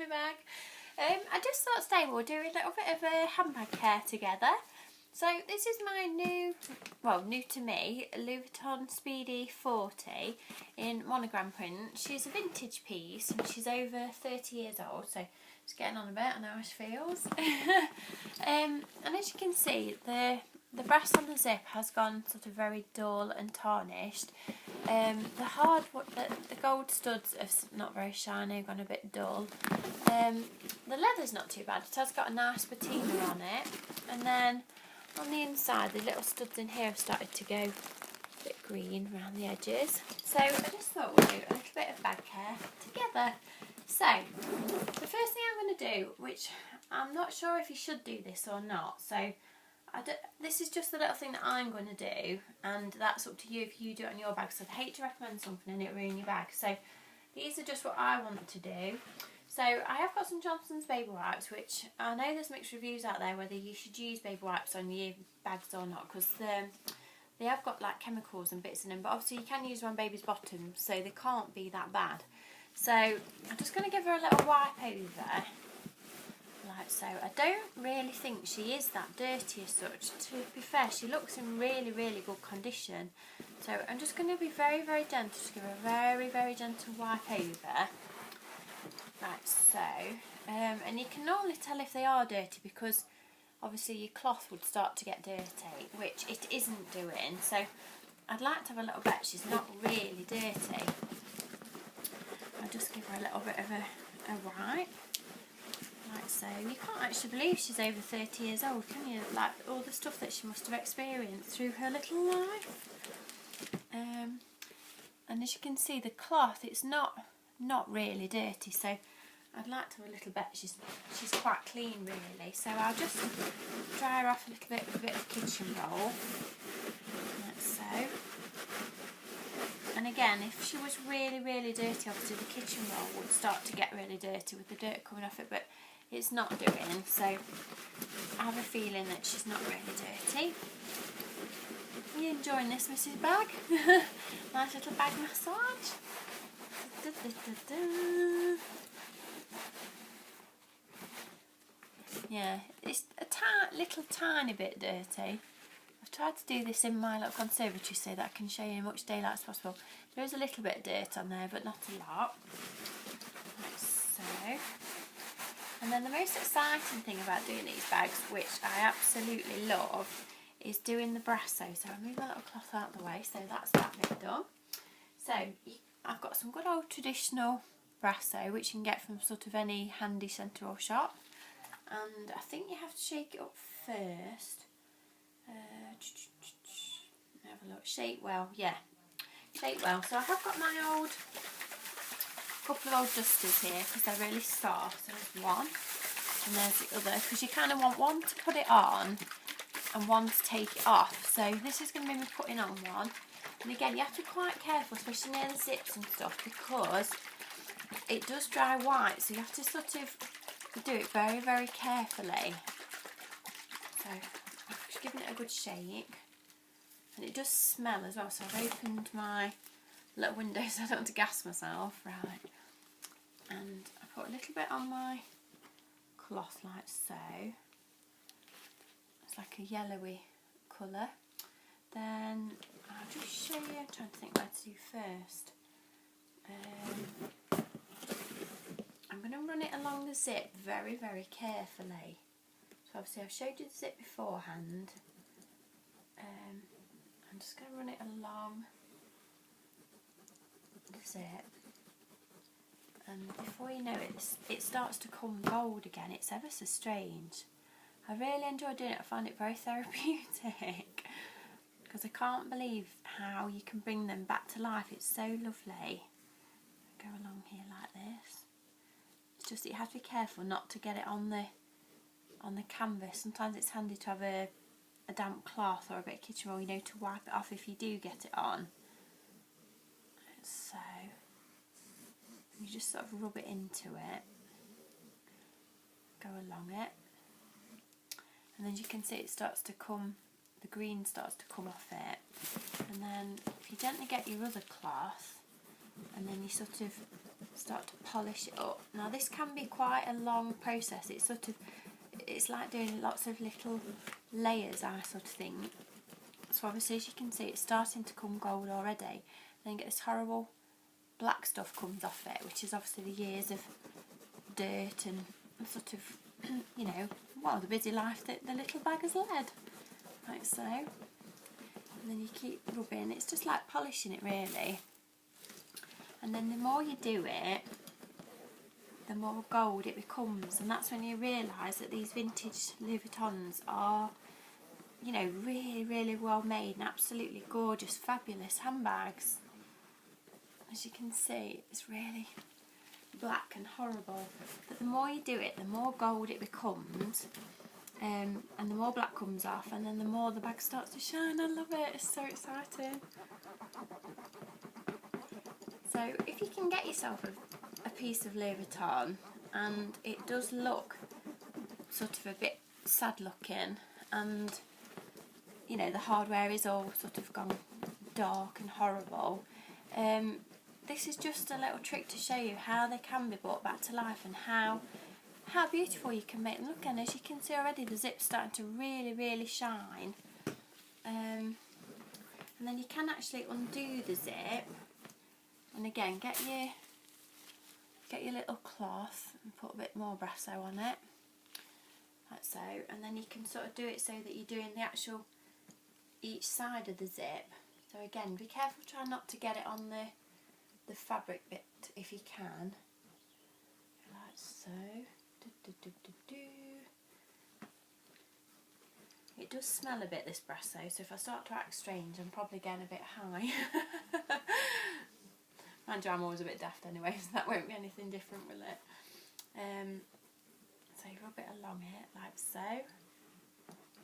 my bag. I just thought today we'll do a little bit of a handbag care together. So this is my new to me, Vuitton Speedy 40 in monogram print. She's a vintage piece and she's over 30 years old, so it's getting on a bit, I know how she feels. And as you can see, the brass on the zip has gone sort of very dull and tarnished. The gold studs are not very shiny, gone a bit dull. The leather's not too bad, it has got a nice patina on it, and then on the inside the little studs in here have started to go a bit green around the edges. So I just thought we'd do a little bit of bag care together. So the first thing I'm going to do, which I'm not sure if you should do this or not, so this is just the little thing that I'm going to do, and that's up to you if you do it on your bag. So I'd hate to recommend something and it ruin your bag. So these are just what I want to do. So I have got some Johnson's baby wipes, which I know there's mixed reviews out there whether you should use baby wipes on your bags or not, because they have got like chemicals and bits in them, but obviously you can use them on baby's bottoms, so they can't be that bad. So I'm just going to give her a little wipe over. Like so. I don't really think she is that dirty as such. To be fair, she looks in really, really good condition. So I'm just going to be very, very gentle. Just give her a very, very gentle wipe over. Like so. And you can normally tell if they are dirty because obviously your cloth would start to get dirty, which it isn't doing. So I'd like to have a little bet she's not really dirty. I'll just give her a little bit of a wipe. Like so. You can't actually believe she's over 30 years old, can you? Like all the stuff that she must have experienced through her little life. And as you can see, the cloth, it's not really dirty, so I'd like to have a little bet she's quite clean really. So I'll just dry her off a little bit with a bit of kitchen roll. Like so. And again, if she was really, really dirty, obviously the kitchen roll would start to get really dirty with the dirt coming off it, but it's not doing, so I have a feeling that she's not really dirty. Are you enjoying this, Mrs. Bag? Nice little bag massage. Da, da, da, da. Yeah, it's a little tiny bit dirty. I've tried to do this in my little conservatory so that I can show you as much daylight as possible. There is a little bit of dirt on there, but not a lot. Like so. And then the most exciting thing about doing these bags, which I absolutely love, is doing the brasso. So I'll move my little cloth out of the way, so that's that bit done. So I've got some good old traditional brasso, which you can get from sort of any handy centre or shop. And I think you have to shake it up first. Have a look. Shake well, yeah. Shake well. So I have got my couple of old dusters here because they're really soft. So there's one and there's the other, because you kind of want one to put it on and one to take it off. So this is going to be me putting on one. And again, you have to be quite careful, especially near the zips and stuff, because it does dry white. So you have to sort of do it very, very carefully. So I'm just giving it a good shake. And it does smell as well, so I've opened my little window so I don't want to gas myself. Right. And I put a little bit on my cloth like so. It's like a yellowy colour. Then I'll just show you, I'm trying to think what to do first. I'm going to run it along the zip very, very carefully. So obviously I've showed you the zip beforehand. I'm just going to run it along the zip, and before you know it, it starts to come gold again. It's ever so strange. I really enjoy doing it. I find it very therapeutic because I can't believe how you can bring them back to life. It's so lovely. Go along here like this. It's just that you have to be careful not to get it on the canvas. Sometimes it's handy to have a damp cloth or a bit of kitchen roll, you know, to wipe it off if you do get it on. So you just sort of rub it into it, go along it, and then you can see it starts to come, the green starts to come off it. And then if you gently get your other cloth and then you sort of start to polish it up. Now this can be quite a long process. It's like doing lots of little layers, I sort of think. So obviously, as you can see, it's starting to come gold already. Then you get this horrible black stuff comes off it, which is obviously the years of dirt and sort of, you know, well, the busy life that the little bag has led, like so. And then you keep rubbing. It's just like polishing it, really. And then the more you do it, the more gold it becomes, and that's when you realise that these vintage Louis Vuittons are, you know, really, really well made and absolutely gorgeous, fabulous handbags. As you can see, it's really black and horrible. But the more you do it, the more gold it becomes, and the more black comes off, and then the more the bag starts to shine. I love it. It's so exciting. So if you can get yourself a piece of Louis Vuitton, and it does look sort of a bit sad looking, and you know the hardware is all sort of gone dark and horrible, this is just a little trick to show you how they can be brought back to life and how beautiful you can make them look. And as you can see already, the zip's starting to really, really shine, and then you can actually undo the zip, and again get your little cloth and put a bit more brasso on it, like so, and then you can sort of do it so that you're doing the actual each side of the zip. So again, be careful, try not to get it on the fabric bit if you can, like so. It does smell a bit, this brasso, so if I start to act strange, I'm probably getting a bit high. Mind you, I'm always a bit daft anyway, so that won't be anything different, will it? So you rub it along it, like so.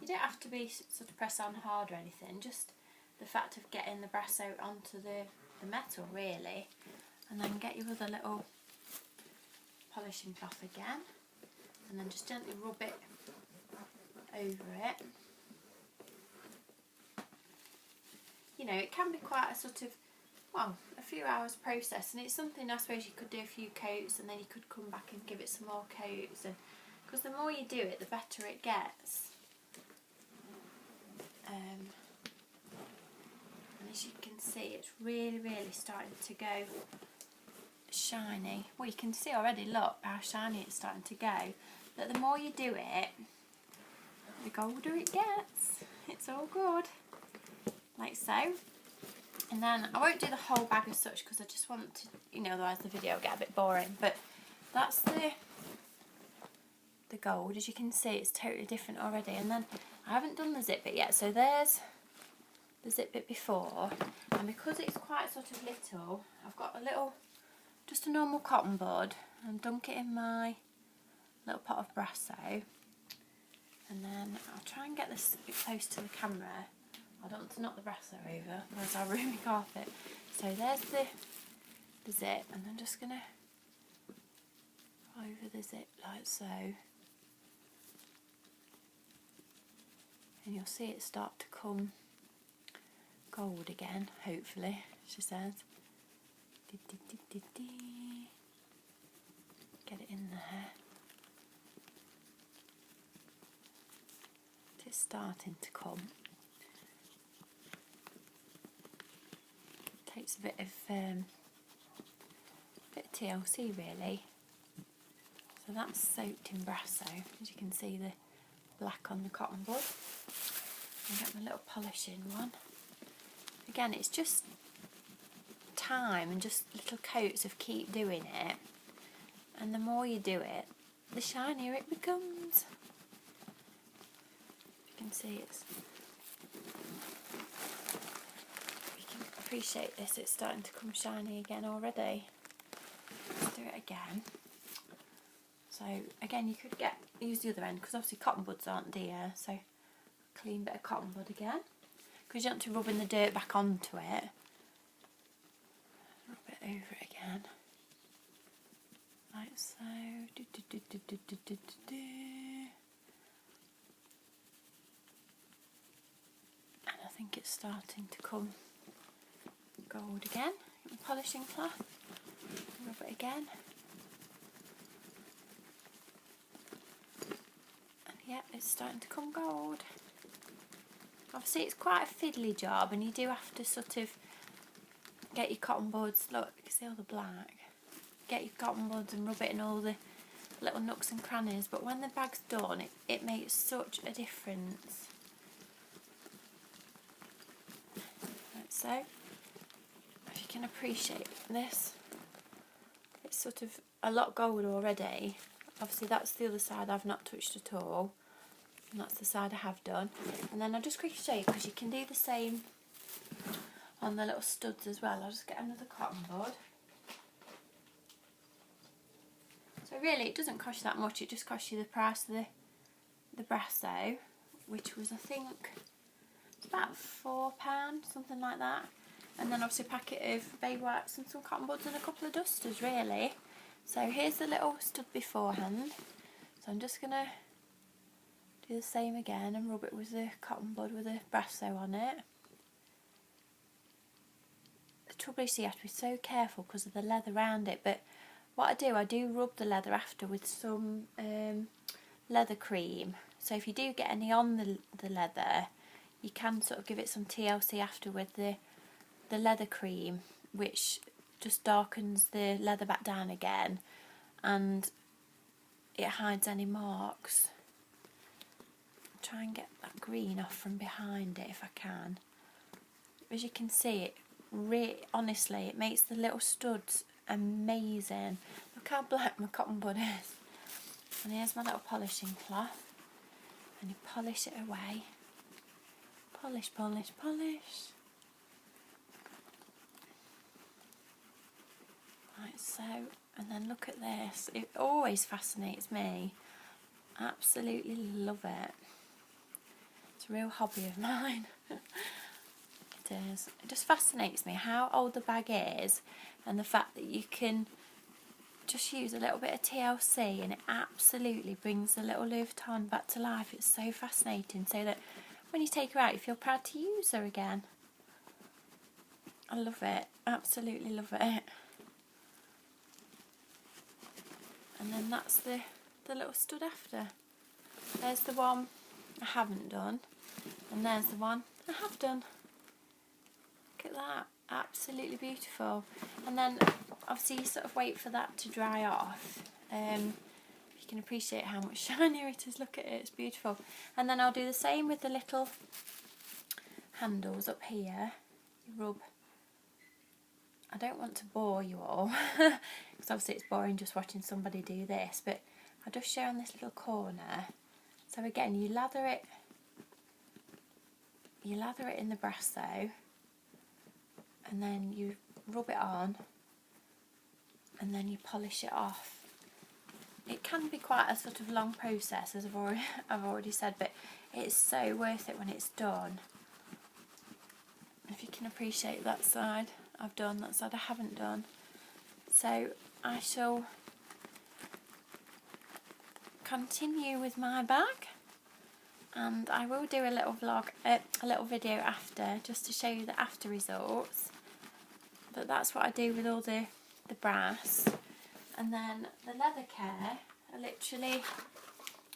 You don't have to be sort of press on hard or anything, just the fact of getting the brasso onto the metal, really. And then get your other little polishing cloth again, and then just gently rub it over it. You know, it can be quite a sort of, well, a few hours process, and it's something I suppose you could do a few coats and then you could come back and give it some more coats, and because the more you do it, the better it gets. And as you can see, it's really, really starting to go shiny. Well, you can see already, look how shiny it's starting to go. But the more you do it, the golder it gets. It's all good, like so. And then I won't do the whole bag as such because I just want to, you know, otherwise the video will get a bit boring. But that's the gold. As you can see, it's totally different already. And then I haven't done the zip bit yet, so there's the zip bit before. And because it's quite sort of little, I've got a little, just a normal cotton bud, and dunk it in my little pot of brasso. And then I'll try and get this a bit close to the camera. I don't want to knock the brasso over, otherwise I'll ruin my carpet. So there's the zip, and I'm just going to over the zip like so. And you'll see it start to come gold again, hopefully, she says. Get it in there. It's starting to come. Takes a bit of TLC really. So that's soaked in brasso, as you can see the black on the cotton bud. I'll get my little polishing one. Again, it's just time and just little coats of keep doing it, and the more you do it, the shinier it becomes. You can see it's, you can appreciate this, it's starting to come shiny again already. Let's do it again. So again, you could use the other end, because obviously cotton buds aren't dear, so clean bit of cotton bud again, because you don't want to rubbing the dirt back onto it. Rub it over it again, like so. And I think it's starting to come gold again. Polishing cloth, rub rub it again. And yeah, it's starting to come gold. Obviously it's quite a fiddly job, and you do have to sort of get your cotton buds, look, you can see all the black. Get your cotton buds and rub it in all the little nooks and crannies, but when the bag's done, it makes such a difference. Like so. If you can appreciate this, it's sort of a lot gold already. Obviously that's the other side I've not touched at all, and that's the side I have done. And then I'll just quickly show you, because you can do the same on the little studs as well. I'll just get another cotton bud. So really it doesn't cost you that much, it just costs you the price of the brasso, which was, I think, it's about £4, something like that. And then obviously a packet of baby wipes and some cotton buds and a couple of dusters really. So here's the little stud beforehand. So I'm just going to do the same again and rub it with the cotton bud with a brasso on it. The trouble is you have to be so careful because of the leather around it, but what I do rub the leather after with some leather cream. So if you do get any on the leather, you can sort of give it some TLC after with the leather cream, which just darkens the leather back down again, and it hides any marks. Try and get that green off from behind it if I can. As you can see, honestly, it makes the little studs amazing. Look how black my cotton bud is. And here's my little polishing cloth, and you polish it away. Polish, polish, polish. Like so. And then look at this. It always fascinates me. Absolutely love it. It's a real hobby of mine. It is. It just fascinates me how old the bag is, and the fact that you can just use a little bit of TLC and it absolutely brings the little Louis Vuitton back to life. It's so fascinating, so that when you take her out you feel proud to use her again. I love it. Absolutely love it. And then that's the little stud after. There's the one I haven't done, and there's the one I have done. Look at that. Absolutely beautiful. And then obviously you sort of wait for that to dry off. You can appreciate how much shinier it is. Look at it, it's beautiful. And then I'll do the same with the little handles up here. You rub. I don't want to bore you all, because obviously it's boring just watching somebody do this, but I'll just show on this little corner. So again, you lather it in the brasso, and then you rub it on, and then you polish it off. It can be quite a sort of long process, as I've already said, but it's so worth it when it's done. If you can appreciate that side I've done, that side I haven't done. So I shall continue with my bag, and I will do a little vlog, a little video after, just to show you the after results. But that's what I do with all the brass. And then the leather care,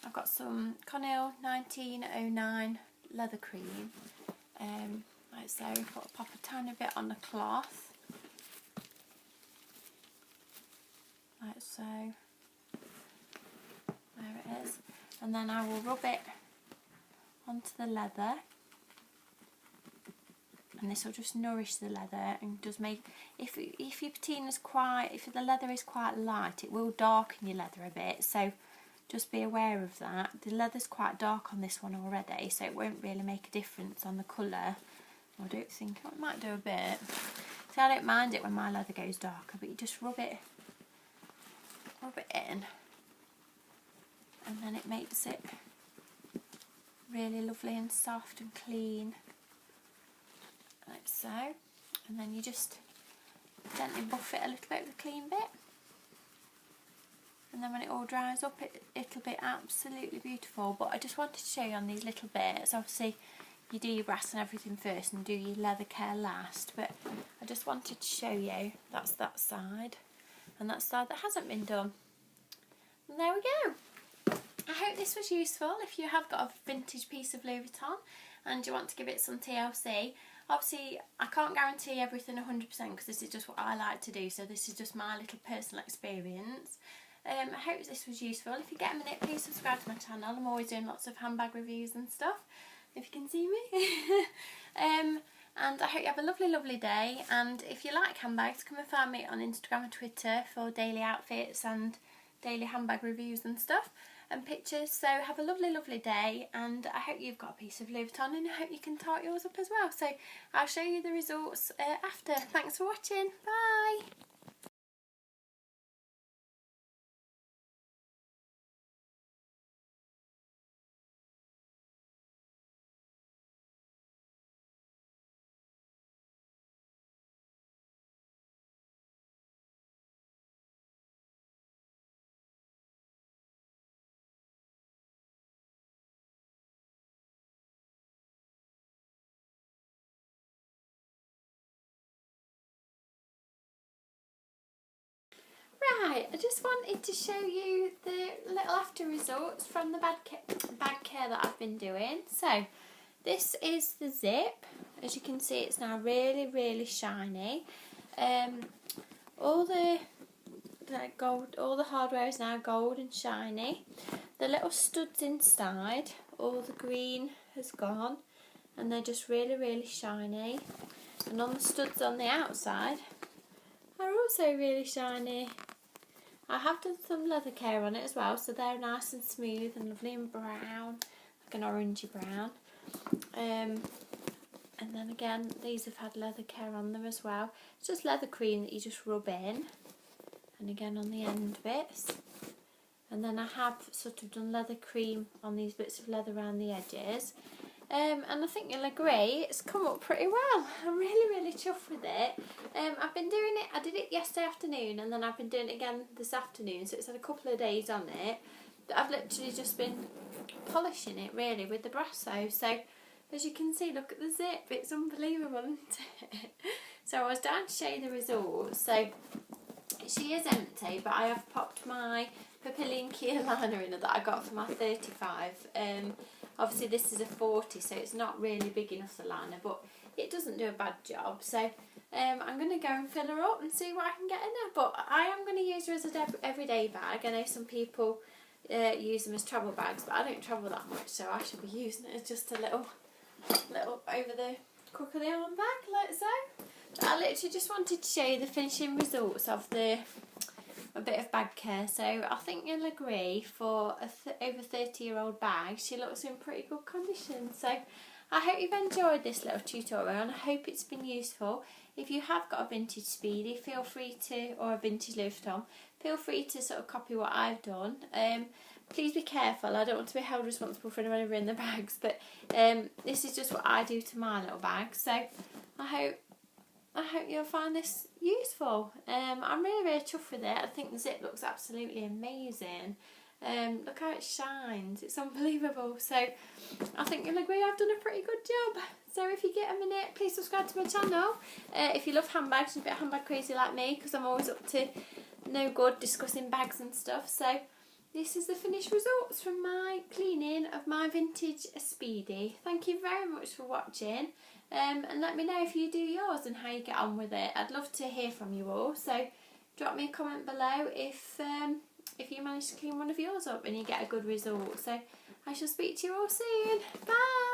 I've got some Connell 1909 leather cream. Like so, I've got to pop a tiny bit on the cloth. Like so. There it is. And then I will rub it onto the leather. And this will just nourish the leather and does make, if your patina's if the leather is quite light, it will darken your leather a bit, so just be aware of that. The leather's quite dark on this one already, so it won't really make a difference on the colour. I don't think, it might do a bit. See, I don't mind it when my leather goes darker, but you just rub it in, and then it makes it really lovely and soft and clean. Like so, and then you just gently buff it a little bit with a clean bit, and then when it all dries up, it'll be absolutely beautiful. But I just wanted to show you on these little bits. Obviously you do your brass and everything first and do your leather care last, but I just wanted to show you that's that side. on that side that hasn't been done. And there we go. I hope this was useful. If you have got a vintage piece of Louis Vuitton and you want to give it some TLC, obviously I can't guarantee everything 100% because this is just what I like to do, so this is just my little personal experience. I hope this was useful. If you get a minute, please subscribe to my channel. I'm always doing lots of handbag reviews and stuff, if you can see me. And I hope you have a lovely, lovely day. And if you like handbags, come and find me on Instagram and Twitter for daily outfits and daily handbag reviews and stuff and pictures. So have a lovely, lovely day, and I hope you've got a piece of Louis Vuitton and I hope you can tart yours up as well. So I'll show you the results after. Thanks for watching. Bye. Right, I just wanted to show you the little after results from the bag care that I've been doing. So this is the zip. As you can see, it's now really, really shiny. All the gold, all the hardware is now gold and shiny. The little studs inside, all the green has gone, and they're just really, really shiny. And on the studs on the outside are also really shiny. I have done some leather care on it as well, so they're nice and smooth and lovely and brown, like an orangey brown. And then again, these have had leather care on them as well. It's just leather cream that you just rub in, and again on the end bits. And then I have sort of done leather cream on these bits of leather around the edges. And I think you'll agree, it's come up pretty well. I'm really, really chuffed with it. I've been doing it, I did it yesterday afternoon, and then I've been doing it again this afternoon, so it's had a couple of days on it. But I've literally just been polishing it really with the Brasso. So as you can see, look at the zip, it's unbelievable, isn't it? So I was down to show you the results. So she is empty, but I have popped my Papillion Key liner in her that I got for my 35. Obviously this is a 40, so it's not really big enough, the liner, but it doesn't do a bad job. So I'm going to go and fill her up and see what I can get in her. But I am going to use her as an everyday bag. I know some people use them as travel bags, but I don't travel that much, so I should be using it as just a little over the crook of the arm bag, like so. But I literally just wanted to show you the finishing results of a bit of bag care. So I think you'll agree, for a over 30-year-old bag, she looks in pretty good condition. So I hope you've enjoyed this little tutorial, and I hope it's been useful. If you have got a vintage Speedy, feel free to, or a vintage Louis Vuitton, feel free to sort of copy what I've done. Please be careful, I don't want to be held responsible for anyone in the bags, but this is just what I do to my little bag. So I hope you'll find this useful. I'm really, really chuffed with it. I think the zip looks absolutely amazing. Look how it shines, it's unbelievable. So I think you'll agree I've done a pretty good job. So if you get a minute, please subscribe to my channel. If you love handbags and a bit handbag crazy like me, because I'm always up to no good discussing bags and stuff. So this is the finished results from my cleaning of my vintage Speedy. Thank you very much for watching. And let me know if you do yours and how you get on with it. I'd love to hear from you all. So drop me a comment below if you manage to clean one of yours up and you get a good result. So I shall speak to you all soon. Bye.